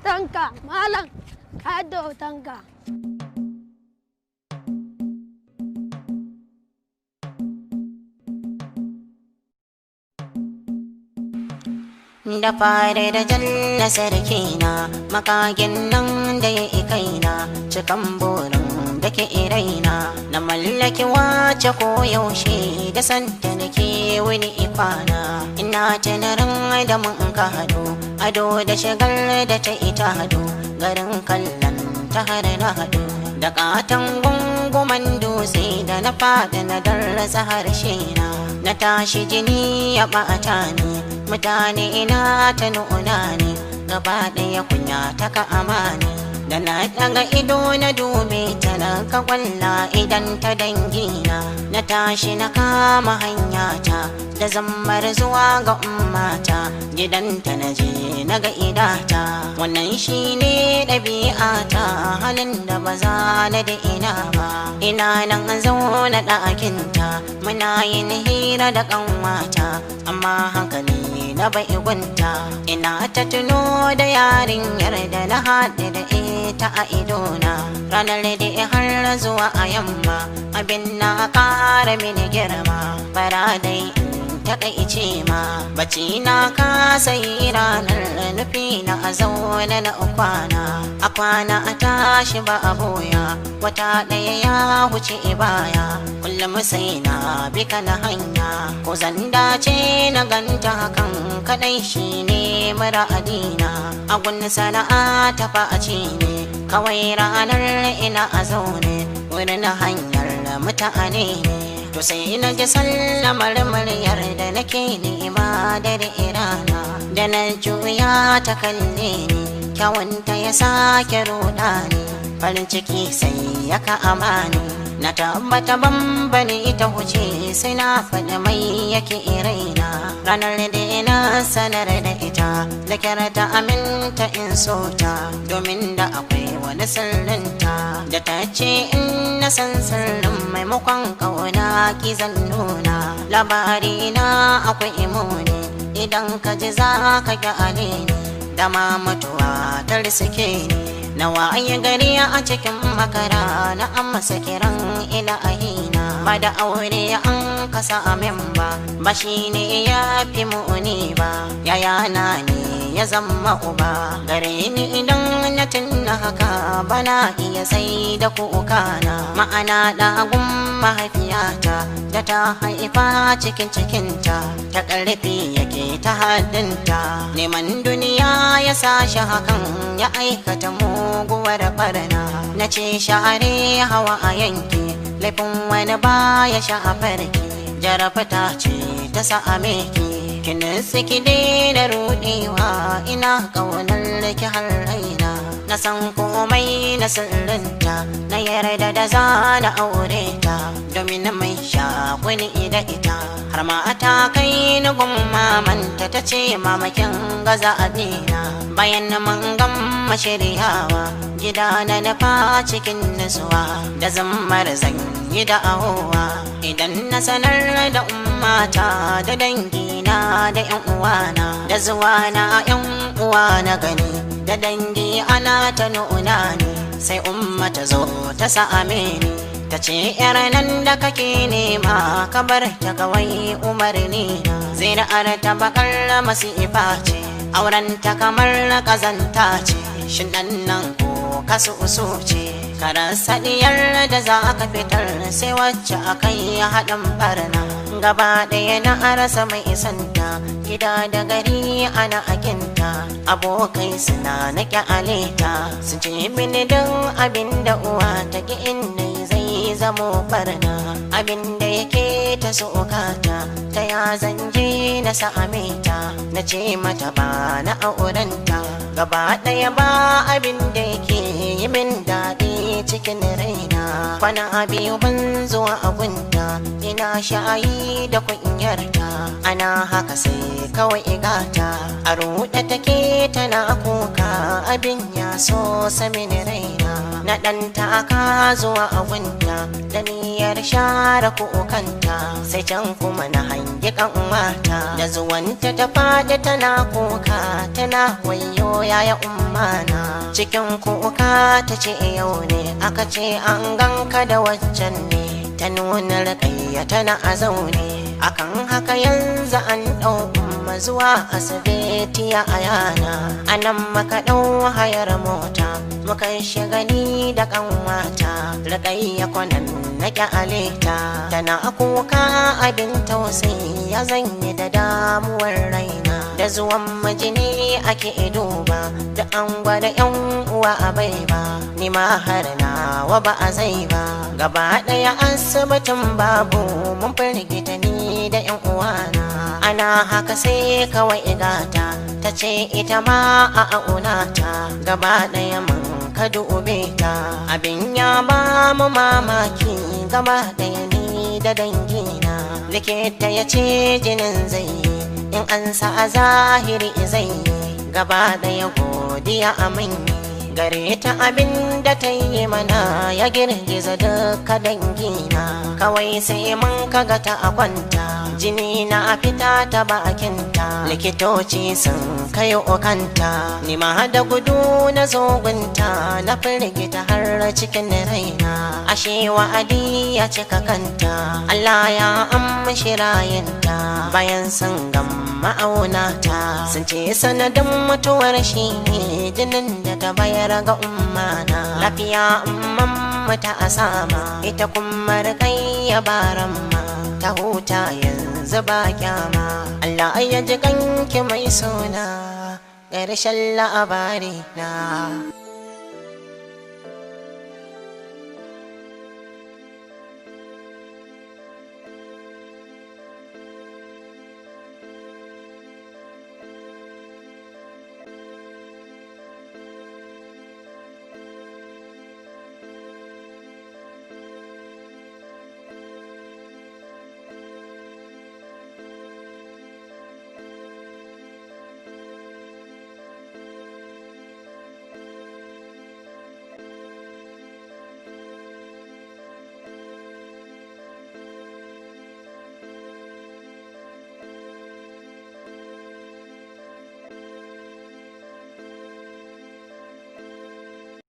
hotonka malam ka da hotonka. Da fare da jalla sarkina makagin nan da ya ikaina cikan burin da ke iraina na mallaki wace ko yaushe da santa nake wani ikwana ina tunarin da mun ka hado ado da shagar da ta ita hado garin kallon ta har na hado da katon gunguman dutse da na fada na darasa harshe na tashi jini ya bata ni mutane ina ta nuna ne gaba ɗaya kunya ta ka amani da na daga ido na dube ta na ka kwalla idan ta dangina na tashi na kama hanyata da zammar zuwa ga ummata gidanta na je na ga idata wannan shine ɗabi'ata halin da ba za na da ina ba ina nan zauna ɗakinta muna yin hira da ƙanwata amma hankali na bai gunta ina ta tuno da yarinyar da na haɗe da ita a idona ranar da har zuwa a yamma abin na ƙara mini girma bara dai takaice ma bacci na kasa yi ranar nufi na a zaune na kwana a kwana a tashi ba a boya wata ɗaya ya wuce baya kullum sai na bi kana hanya ko zan dace na ganta hakan kadai shine mara adina a gun sana'a ta face ne kawai ranar ina a zaune wurin hanyar mutane ne to sai na ji sallamar muryar da nake nema dare rana da na juya ta kalle ni kyawunta ya sake ruɗa ni farin ciki sai ya ka amani na tabbata bambani ita huce sai na faɗi mai yake raina ranar da ina sanar da ita da kyar ta aminta in so ta domin da akwai wani sirrinta da ta ce in na san sirrin maimakon ƙauna ki zan nuna labari na akwai imoni idan ka ji za ka gyale ni da ma mutuwa ta riske ni na waye gari a cikin makara na amsa kiran ilahina ba da aure an kasa amin ba shi ne ya fi muni ba yaya na ne ya zama uba gare ni idan na tunna haka bana iya sai da kukana ma'ana ɗagun mahaifiyata da ta haifa cikin cikinta ta ƙarfi yake ta haddinta neman duniya ya sa shi hakan ya aikata muguwar barna na ce share hawa a yanki laifin wani ba ya shafar ki jarafata ce ta sa'ame ki kin saki daina rudewa ina kaunar ki har raina na san komai na sirrinta na yarda da za na aure ta domin mai shakuni da ita har ma ta kai ni gun mamanta ta ce mamakin gaza abina bayan mun gama shiryawa gida na nufa cikin nutsuwa da zammar zan yi da ahowa idan na sanar da ummata da dangina da yan uwana da zuwa na yan uwa na gani da dangi ana ta nuna ni sai umma ta zo ta same ni ta ce yar nan da kake nema ka bar ta kawai umarni na zina'ar ta bakar masifa ce auren ta kamar kazanta ce shin nan ko kasu ce karasa diyar da za ka fitar sai wacce akai haɗin barna gaba ɗaya na arasa mai isanta gida da gari ana akinta abokai suna na kyaleta su ce mini don abin da uwa ta ki inda zai zamo barna abin da yake ta sokata ta ya zanje na same ta na ce mata ba na aurenta gaba ɗaya ba abin da yake yi min daɗi cikin raina kwana biyu ban zuwa abunta ina shayi da kunyarta ana haka sai kawai igata a ruɗe take tana kuka abin ya so samin raina na ɗanta aka zuwa a gunta da niyyar share kukanta, sai can kuma na hangi kanwata da zuwanta ta faɗi tana kuka tana wayo yaya ummana. Cikin kuka ta ce yau ne aka ce an ganka da waccan ne, ta nuna raƙayya tana a zaune. Akan haka yanzu an ɗau umma zuwa asibiti a yana, anan maka ɗau hayar mota muka shiga ni da kanwata. Raƙayya kwanan na ƙyaleta tana kuka abin tausayi ya zanyi da damuwar raina. Da zuwan majini ake duba da an gwada yan uwa a bai ba, ni ma har nawa ba a zai ba. Gaba ɗaya asibitin babu mun firgita ni da yan uwana. Ana haka sai kawai igata ta ce ita ma a aunata, gaba ɗaya mun ka dube ta. Abin ya ba mu mamaki gaba ɗaya ni da dangina. Likita ya ce jinin zai yi in an sa a zahiri zai yi, gaba ɗaya godiya amin gare ta. Abin da ta yi mana ya girgiza duka dangina, kawai sai mun kaga ta a kwanta jini na fita ta bakinta. Likitoci sun kai okanta, ni ma da gudu na zogunta na firgita har cikin raina. Ashe wa'adi ya cika kanta, Allah ya amshi rayinta. Bayan sun gama aunata sun ce sanadin mutuwar shi ne jinin da ta bayar ga ummana. Lafiya umman mata a sama, ita kuma Rukayya baramma ta huta yanzu ba kyama. Allah ya ji kanki mai suna ƙarshen labari na.